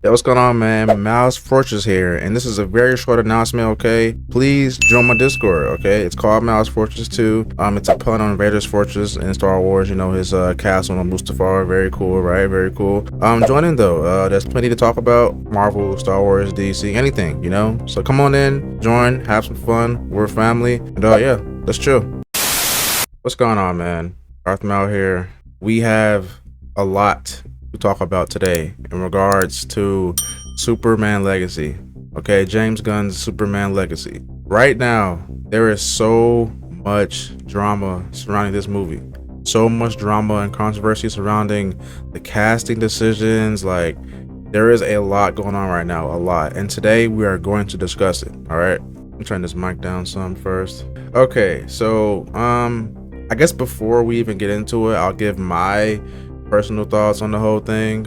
Yo, what's going on, man? Miles Fortress here, and this is a very short announcement, okay? Please join my Discord, okay? It's called Miles Fortress 2. It's a pun on Vader's Fortress in Star Wars, his castle on Mustafar. Very cool, right? Very cool. Join in though. There's plenty to talk about. Marvel, Star Wars, DC, anything, So come on in, join, have some fun. We're a family, and yeah, let's chill. What's going on, man? Darth Maul here. We have a lot to talk about today in regards to Superman Legacy. Okay, James Gunn's Superman Legacy. Right now, there is so much drama surrounding this movie. So much drama and controversy surrounding the casting decisions. Like, there is a lot going on right now, a lot. And today we are going to discuss it. All right. Let me turn this mic down some first. Okay, so I guess before we even get into it, I'll give my personal thoughts on the whole thing.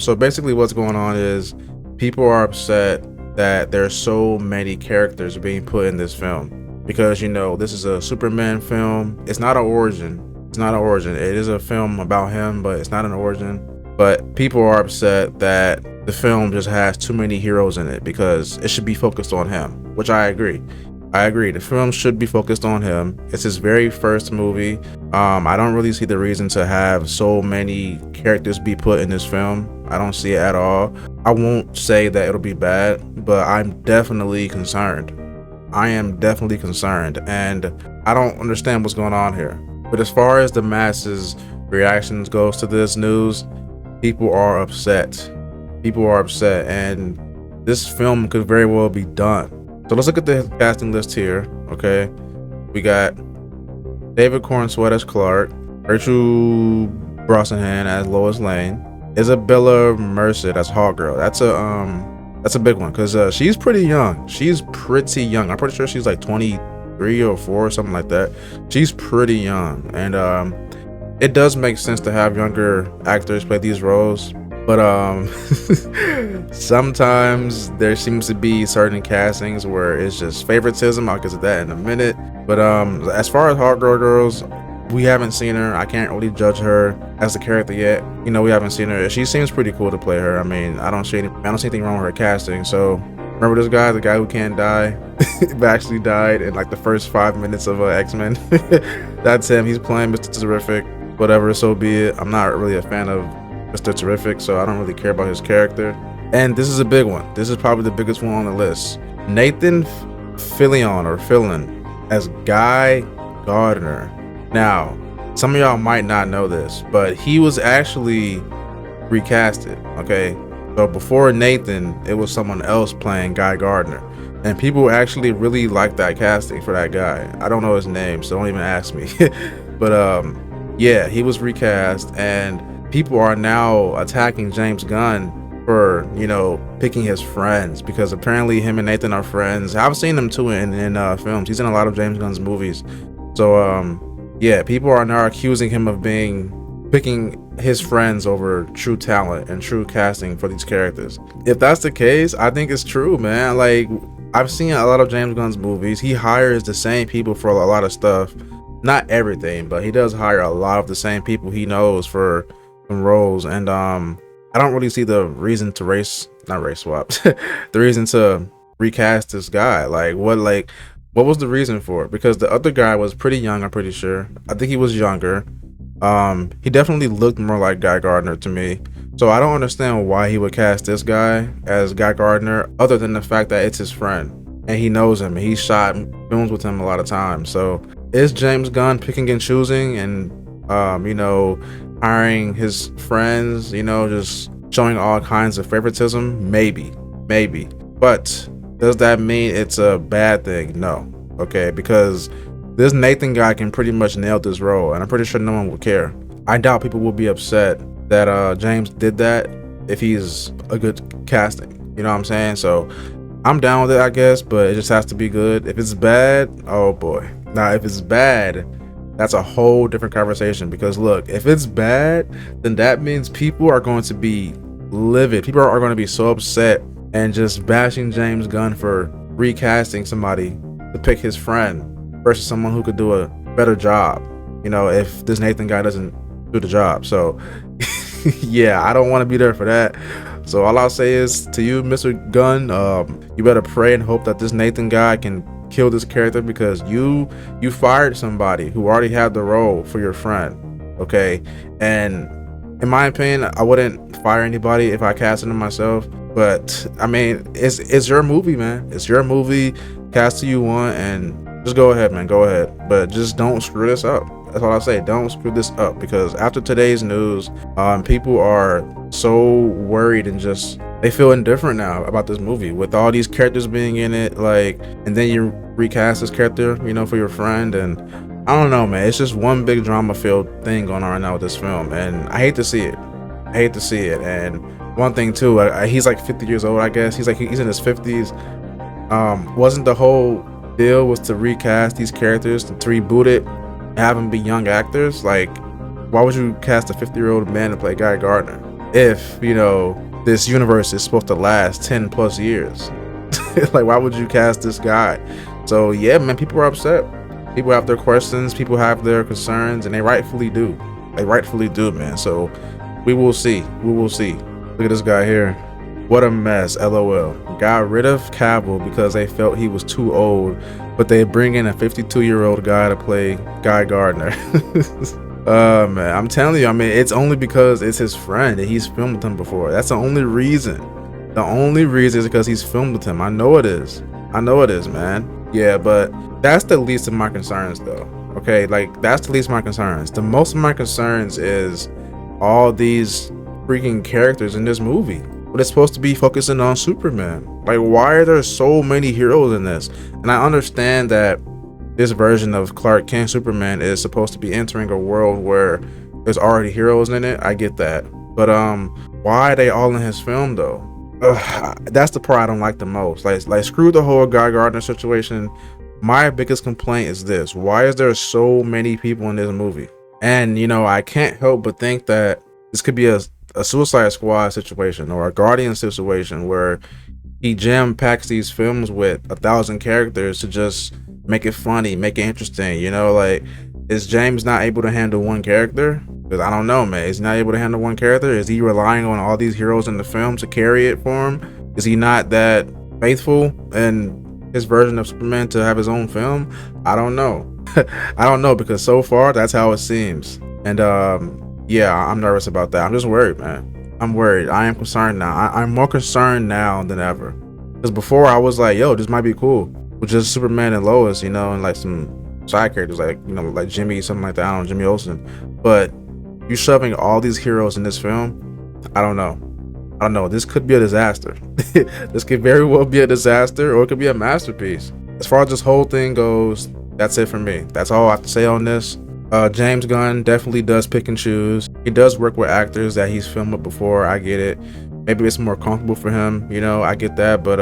So basically what's going on is people are upset that there's so many characters being put in this film because this is a Superman film. It's not an origin. It is a film about him, but it's not an origin. But people are upset that the film just has too many heroes in it because it should be focused on him, which I agree. The film should be focused on him. It's his very first movie. I don't really see the reason to have so many characters be put in this film. I don't see it at all. I won't say that it'll be bad, but I'm definitely concerned. I am definitely concerned, and I don't understand what's going on here. But as far as the masses' reactions goes to this news, people are upset. And this film could very well be done. So let's look at the casting list here, okay? We got David Corenswet as Clark, Rachel Brosnahan as Lois Lane, Isabella Merced as Hawkgirl. That's a big one because she's pretty young. I'm pretty sure she's like 23 or 4 or something like that. She's pretty young, and it does make sense to have younger actors play these roles. But sometimes there seems to be certain castings where it's just favoritism. I'll get to that in a minute. But as far as Hawkgirl goes, we haven't seen her. I can't really judge her as a character yet. We haven't seen her. She seems pretty cool to play her. I mean, I don't see anything wrong with her casting. So remember this guy, the guy who can't die, but actually died in like the first 5 minutes of X-Men. That's him. He's playing Mr. Terrific. Whatever, so be it. I'm not really a fan of Mr. Terrific, so I don't really care about his character. And this is a big one. This is probably the biggest one on the list. Nathan Fillion as Guy Gardner. Now, some of y'all might not know this, but he was actually recasted, okay? So before Nathan, it was someone else playing Guy Gardner. And people actually really liked that casting for that guy. I don't know his name, so don't even ask me. But yeah, he was recast, and people are now attacking James Gunn for picking his friends, because apparently him and Nathan are friends. I've seen him too in films. He's in a lot of James Gunn's movies. So yeah, people are now accusing him of picking his friends over true talent and true casting for these characters. If that's the case, I think it's true, man. Like, I've seen a lot of James Gunn's movies. He hires the same people for a lot of stuff. Not everything, but he does hire a lot of the same people he knows for some roles. And I don't really see the reason to not race swap, the reason to recast this guy. What was the reason for it? Because the other guy was pretty young, I'm pretty sure. I think he was younger. He definitely looked more like Guy Gardner to me. So I don't understand why he would cast this guy as Guy Gardner, other than the fact that it's his friend and he knows him and he's shot films with him a lot of times. So is James Gunn picking and choosing and hiring his friends, just showing all kinds of favoritism? Maybe. But does that mean it's a bad thing? No. Okay, because this Nathan guy can pretty much nail this role, and I'm pretty sure no one will care. I doubt people will be upset that James did that if he's a good casting. You know what I'm saying? So I'm down with it, I guess, but it just has to be good. If it's bad, oh boy. Now, if it's bad, that's a whole different conversation, because look, if it's bad, then that means people are going to be livid. People are going to be so upset and just bashing James Gunn for recasting somebody to pick his friend versus someone who could do a better job, if this Nathan guy doesn't do the job. So yeah, I don't want to be there for that. So all I'll say is to you, Mr. Gunn, you better pray and hope that this Nathan guy can kill this character, because you fired somebody who already had the role for your friend. Okay, and in my opinion, I wouldn't fire anybody if I casted him myself. But I mean, it's your movie, man. It's your movie. Cast who you want, and just go ahead, man. Go ahead, but just don't screw this up. That's all I say. Don't screw this up, because after today's news, people are so worried and just they feel indifferent now about this movie with all these characters being in it. Like, and then you recast this character, you know, for your friend, and I don't know, man. It's just one big drama-filled thing going on right now with this film, and I hate to see it. I hate to see it. And one thing too, he's like 50 years old, I guess. He's in his 50s. Wasn't the whole deal was to recast these characters, to reboot it, and have them be young actors? Like, why would you cast a 50-year-old man to play Guy Gardner if, you know, this universe is supposed to last 10 plus years? Like, why would you cast this guy? So yeah, man, people are upset. People have their questions, people have their concerns, and they rightfully do. They rightfully do, man. So we will see. We will see. Look at this guy here. What a mess, LOL. Got rid of Cavill because they felt he was too old, but they bring in a 52-year-old guy to play Guy Gardner. Man, I'm telling you, I mean, it's only because it's his friend and he's filmed with him before. That's the only reason. The only reason is because he's filmed with him. I know it is. I know it is, man. Yeah, but that's the least of my concerns, though. Okay, like, that's the least of my concerns. The most of my concerns is all these freaking characters in this movie, but it's supposed to be focusing on Superman. Like, why are there so many heroes in this? And I understand that this version of Clark Kent Superman is supposed to be entering a world where there's already heroes in it. I get that, but why are they all in his film though? That's the part I don't like the most. Like screw the whole Guy Gardner situation. My biggest complaint is this: why is there so many people in this movie? And you know, I can't help but think that this could be a Suicide Squad situation or a Guardian situation where he jam packs these films with 1,000 characters to just make it funny, make it interesting. You know, like, is James not able to handle one character? Because I don't know, man. Is he not able to handle one character? Is he relying on all these heroes in the film to carry it for him? Is he not that faithful in his version of Superman to have his own film? I don't know. I don't know, because so far that's how it seems. And yeah, I'm nervous about that. I'm just worried, man. I'm worried. I am concerned now. I'm more concerned now than ever. Because before I was like, yo, this might be cool with just Superman and Lois, you know, and like some side characters, like, you know, like Jimmy, something like that. I don't know, Jimmy Olsen. But you shoving all these heroes in this film, I don't know. I don't know. This could be a disaster. This could very well be a disaster, or it could be a masterpiece. As far as this whole thing goes, that's it for me. That's all I have to say on this. James Gunn definitely does pick and choose. He does work with actors that he's filmed with before. I get it. Maybe it's more comfortable for him, you know, I get that. But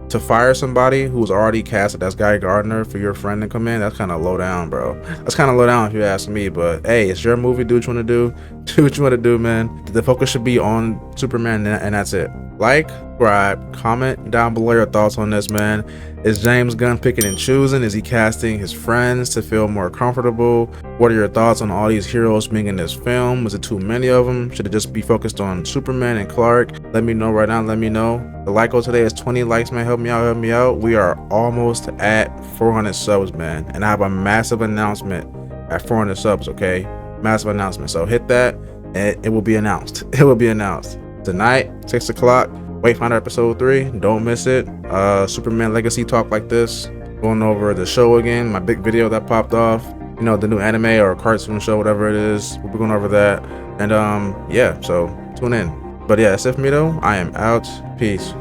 to fire somebody who's already casted as Guy Gardner for your friend to come in, that's kind of low down, bro. That's kind of low down if you ask me. But hey, it's your movie. Do what you want to do. Do what you want to do, man. The focus should be on Superman, and that's it. Like, subscribe, comment down below your thoughts on this, man. Is James Gunn picking and choosing? Is he casting his friends to feel more comfortable? What are your thoughts on all these heroes being in this film? Was it too many of them? Should it just be focused on Superman and Clark? Let me know right now. Let me know. The like goal today is 20 likes, man. Help me out. Help me out. We are almost at 400 subs, man. And I have a massive announcement at 400 subs, okay? Massive announcement. So hit that and it will be announced. It will be announced. Tonight, 6 o'clock. Wayfinder episode 3. Don't miss it. Superman Legacy talk like this. Going over the show again. My big video that popped off. You know, the new anime or cartoon show, whatever it is. We'll be going over that. And yeah, so tune in. But yeah, that's it for me though. I am out. Peace.